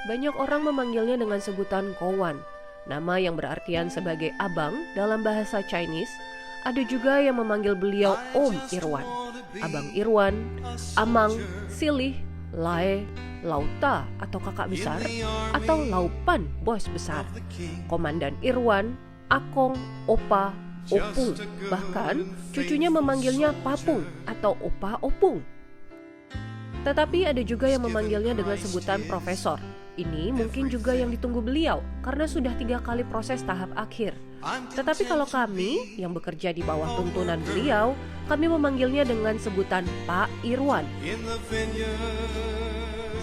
Banyak orang memanggilnya dengan sebutan Kowan, nama yang berartian sebagai abang dalam bahasa Chinese. Ada juga yang memanggil beliau Om Irwan, Abang Irwan, Amang, Silih, Lae, Lauta atau kakak besar, atau Laupan, bos besar, Komandan Irwan, Akong, Opa, Opung. Bahkan cucunya memanggilnya Papung atau Opa Opung. Tetapi ada juga yang memanggilnya dengan sebutan Profesor. Ini mungkin juga yang ditunggu beliau karena sudah 3 kali proses tahap akhir. Tetapi kalau kami yang bekerja di bawah tuntunan beliau, kami memanggilnya dengan sebutan Pak Irwan.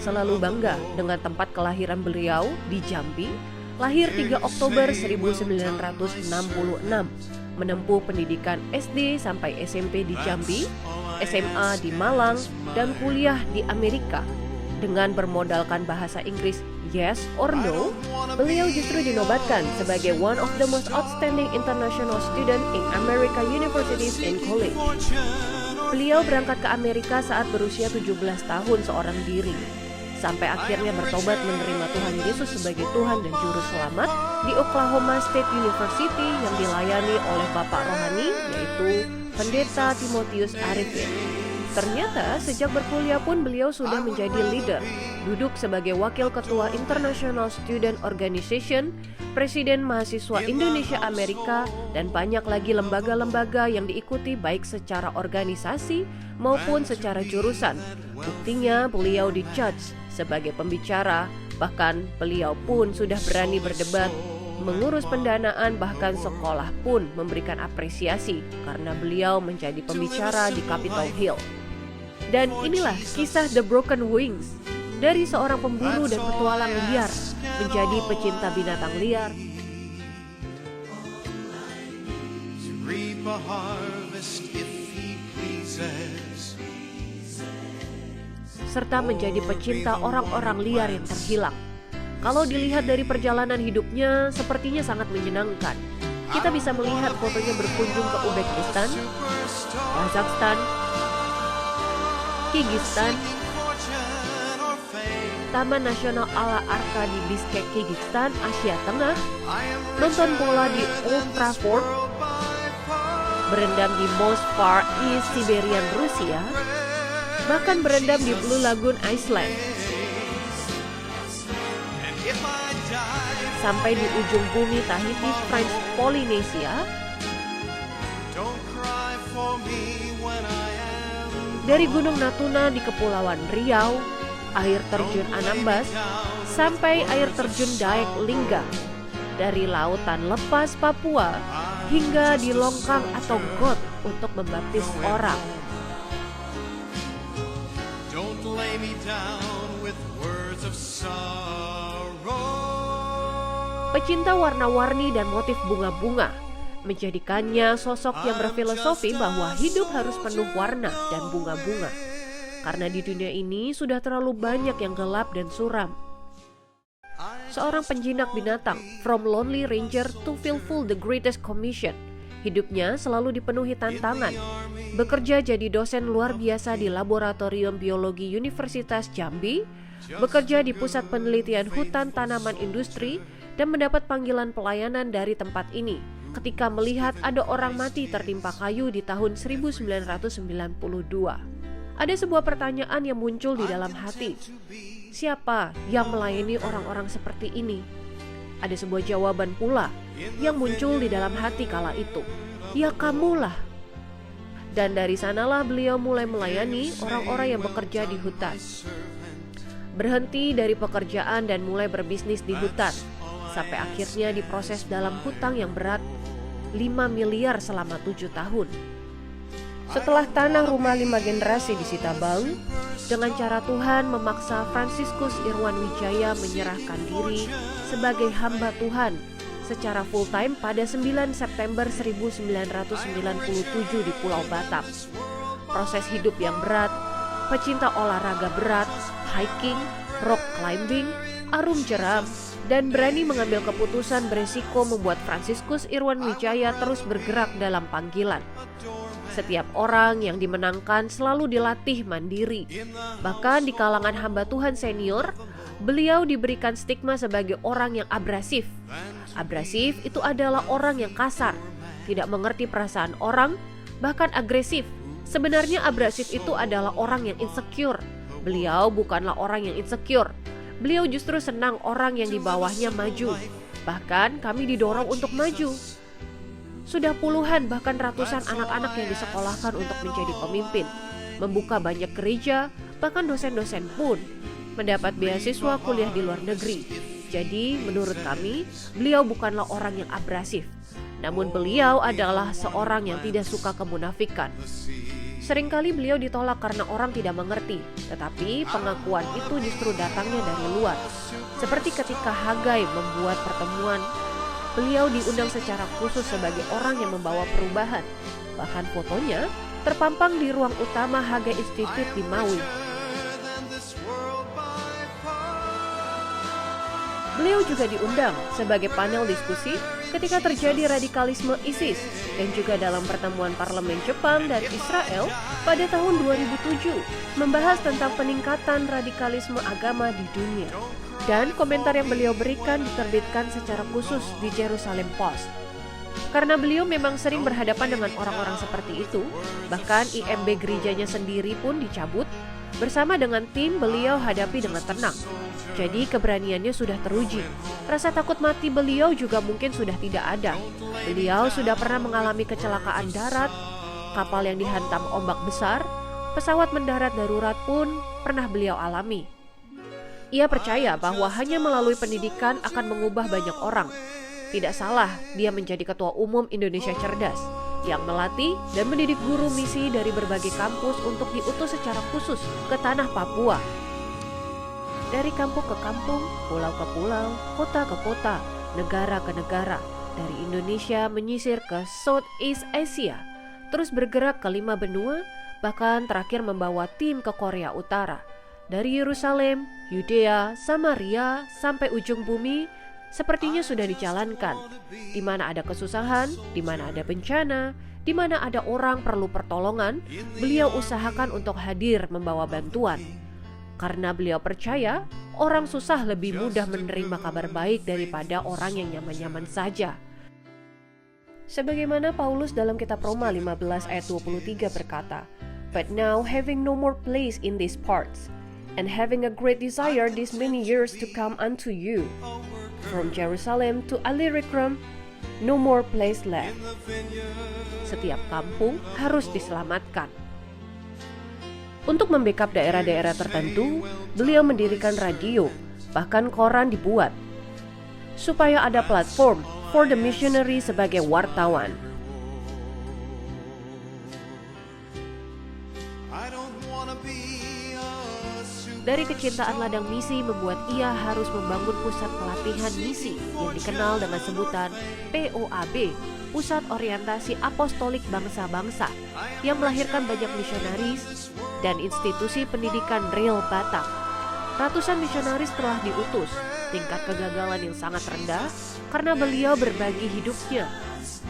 Selalu bangga dengan tempat kelahiran beliau di Jambi, lahir 3 Oktober 1966, menempuh pendidikan SD sampai SMP di Jambi, SMA di Malang, dan kuliah di Amerika. Dengan bermodalkan bahasa Inggris yes or no, beliau justru dinobatkan sebagai one of the most outstanding international student in America universities and college. Beliau berangkat ke Amerika saat berusia 17 tahun seorang diri, sampai akhirnya bertobat menerima Tuhan Yesus sebagai Tuhan dan Juru Selamat di Oklahoma State University yang dilayani oleh Bapak Rohani, yaitu Pendeta Timotius Arifin. Ternyata sejak berkuliah pun beliau sudah menjadi leader, duduk sebagai wakil ketua International Student Organization, Presiden Mahasiswa Indonesia Amerika, dan banyak lagi lembaga-lembaga yang diikuti baik secara organisasi maupun secara jurusan. Buktinya beliau dijudge sebagai pembicara, bahkan beliau pun sudah berani berdebat, mengurus pendanaan, bahkan sekolah pun memberikan apresiasi karena beliau menjadi pembicara di Capitol Hill. Dan inilah kisah The Broken Wings, dari seorang pemburu dan petualang liar menjadi pecinta binatang liar, serta menjadi pecinta orang-orang liar yang terhilang. Kalau dilihat dari perjalanan hidupnya, sepertinya sangat menyenangkan. Kita bisa melihat fotonya berkunjung ke Uzbekistan, Kazakhstan, Kirgistan, Taman Nasional Ala Arka di Bishkek, Kirgistan, Asia Tengah, nonton bola di Old Trafford, berendam di Most Far East Siberian, Rusia, bahkan berendam di Blue Lagoon, Iceland, sampai di ujung bumi Tahiti, French Polynesia, dari Gunung Natuna di Kepulauan Riau, air terjun Anambas, sampai air terjun Daek Lingga, dari lautan lepas Papua hingga di Longkang atau got untuk membaptis orang. Pecinta warna-warni dan motif bunga-bunga, menjadikannya sosok yang berfilosofi bahwa hidup harus penuh warna dan bunga-bunga. Karena di dunia ini sudah terlalu banyak yang gelap dan suram. Seorang penjinak binatang, from Lonely Ranger to Fulfill the Greatest Commission, hidupnya selalu dipenuhi tantangan. Bekerja jadi dosen luar biasa di Laboratorium Biologi Universitas Jambi, bekerja di Pusat Penelitian Hutan Tanaman Industri, dan mendapat panggilan pelayanan dari tempat ini ketika melihat ada orang mati tertimpa kayu di tahun 1992. Ada sebuah pertanyaan yang muncul di dalam hati. Siapa yang melayani orang-orang seperti ini? Ada sebuah jawaban pula yang muncul di dalam hati kala itu. Ya kamulah. Dan dari sanalah beliau mulai melayani orang-orang yang bekerja di hutan. Berhenti dari pekerjaan dan mulai berbisnis di hutan, sampai akhirnya diproses dalam hutang yang berat 5 miliar selama 7 tahun. Setelah tanah rumah 5 generasi disita bank, dengan cara Tuhan memaksa Fransiskus Irwan Wijaya menyerahkan diri sebagai hamba Tuhan secara full time pada 9 September 1997 di Pulau Batam. Proses hidup yang berat, pecinta olahraga berat, hiking, rock climbing, arum jeram, dan berani mengambil keputusan beresiko membuat Fransiskus Irwan Wijaya terus bergerak dalam panggilan. Setiap orang yang dimenangkan selalu dilatih mandiri. Bahkan di kalangan hamba Tuhan senior, beliau diberikan stigma sebagai orang yang abrasif. Abrasif itu adalah orang yang kasar, tidak mengerti perasaan orang, bahkan agresif. Sebenarnya abrasif itu adalah orang yang insecure. Beliau bukanlah orang yang insecure. Beliau justru senang orang yang di bawahnya maju. Bahkan kami didorong untuk maju. Sudah puluhan bahkan ratusan anak-anak yang disekolahkan untuk menjadi pemimpin, membuka banyak gereja, bahkan dosen-dosen pun mendapat beasiswa kuliah di luar negeri. Jadi menurut kami, beliau bukanlah orang yang abrasif, namun beliau adalah seorang yang tidak suka kemunafikan. Seringkali beliau ditolak karena orang tidak mengerti, tetapi pengakuan itu justru datangnya dari luar. Seperti ketika Hagai membuat pertemuan, beliau diundang secara khusus sebagai orang yang membawa perubahan. Bahkan fotonya terpampang di ruang utama Hagai Institute di Maui. Beliau juga diundang sebagai panel diskusi ketika terjadi radikalisme ISIS dan juga dalam pertemuan parlemen Jepang dan Israel pada tahun 2007 membahas tentang peningkatan radikalisme agama di dunia. Dan komentar yang beliau berikan diterbitkan secara khusus di Jerusalem Post. Karena beliau memang sering berhadapan dengan orang-orang seperti itu, bahkan IMB gerejanya sendiri pun dicabut, bersama dengan tim beliau hadapi dengan tenang. Jadi keberaniannya sudah teruji. Rasa takut mati beliau juga mungkin sudah tidak ada. Beliau sudah pernah mengalami kecelakaan darat, kapal yang dihantam ombak besar, pesawat mendarat darurat pun pernah beliau alami. Ia percaya bahwa hanya melalui pendidikan akan mengubah banyak orang. Tidak salah dia menjadi ketua umum Indonesia Cerdas yang melatih dan mendidik guru misi dari berbagai kampus untuk diutus secara khusus ke tanah Papua. Dari kampung ke kampung, pulau ke pulau, kota ke kota, negara ke negara, dari Indonesia menyisir ke Southeast Asia, terus bergerak ke 5 benua, bahkan terakhir membawa tim ke Korea Utara. Dari Yerusalem, Yudea, Samaria, sampai ujung bumi, sepertinya sudah dijalankan. Di mana ada kesusahan, di mana ada bencana, di mana ada orang perlu pertolongan, beliau usahakan untuk hadir membawa bantuan. Karena beliau percaya, orang susah lebih mudah menerima kabar baik daripada orang yang nyaman-nyaman saja. Sebagaimana Paulus dalam kitab Roma 15 ayat 23 berkata, "But now having no more place in these parts, and having a great desire these many years to come unto you, from Jerusalem to Illyricum, no more place left." Setiap kampung harus diselamatkan. Untuk membackup daerah-daerah tertentu, beliau mendirikan radio, bahkan koran dibuat, supaya ada platform for the missionary sebagai wartawan. Dari kecintaan ladang misi membuat ia harus membangun pusat pelatihan misi yang dikenal dengan sebutan POAB, Pusat Orientasi Apostolik Bangsa-Bangsa, yang melahirkan banyak misionaris dan institusi pendidikan real Batak. Ratusan misionaris telah diutus, tingkat kegagalan yang sangat rendah karena beliau berbagi hidupnya.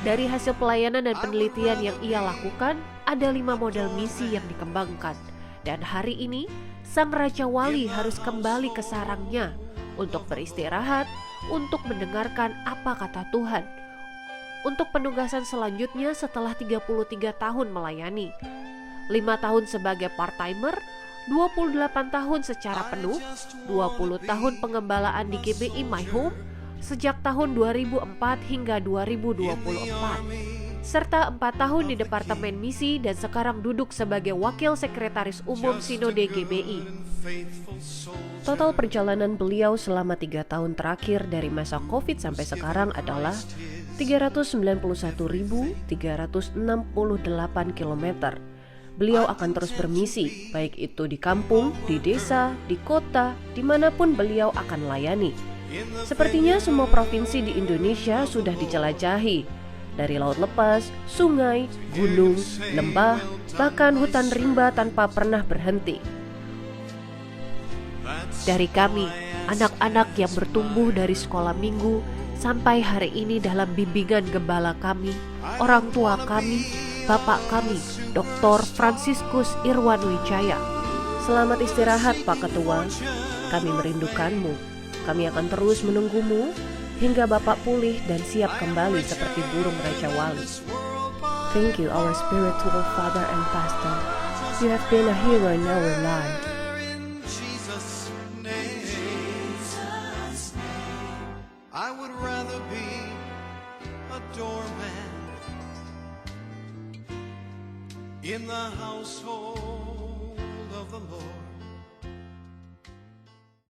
Dari hasil pelayanan dan penelitian yang ia lakukan, ada 5 model misi yang dikembangkan. Dan hari ini, Sang Raja Wali harus kembali ke sarangnya untuk beristirahat, untuk mendengarkan apa kata Tuhan. Untuk penugasan selanjutnya setelah 33 tahun melayani, 5 tahun sebagai part-timer, 28 tahun secara penuh, 20 tahun pengembalaan di GBI My Home sejak tahun 2004 hingga 2024, serta 4 tahun di Departemen Misi dan sekarang duduk sebagai Wakil Sekretaris Umum Sinode GBI. Total perjalanan beliau selama 3 tahun terakhir dari masa COVID sampai sekarang adalah 391.368 km. Beliau akan terus bermisi, baik itu di kampung, di desa, di kota, dimanapun beliau akan layani. Sepertinya semua provinsi di Indonesia sudah dijelajahi, dari laut lepas, sungai, gunung, lembah, bahkan hutan rimba tanpa pernah berhenti. Dari kami, anak-anak yang bertumbuh dari sekolah minggu sampai hari ini dalam bimbingan gembala kami, orang tua kami, bapak kami, Dr. Fransiskus Irwan Wijaya. Selamat istirahat Pak Ketua. Kami merindukanmu. Kami akan terus menunggumu hingga Bapak pulih dan siap kembali seperti burung Raja Wali. Thank you, our spiritual Father and Pastor. You have been a hero in our life. I would rather be a doorman in the household of the Lord.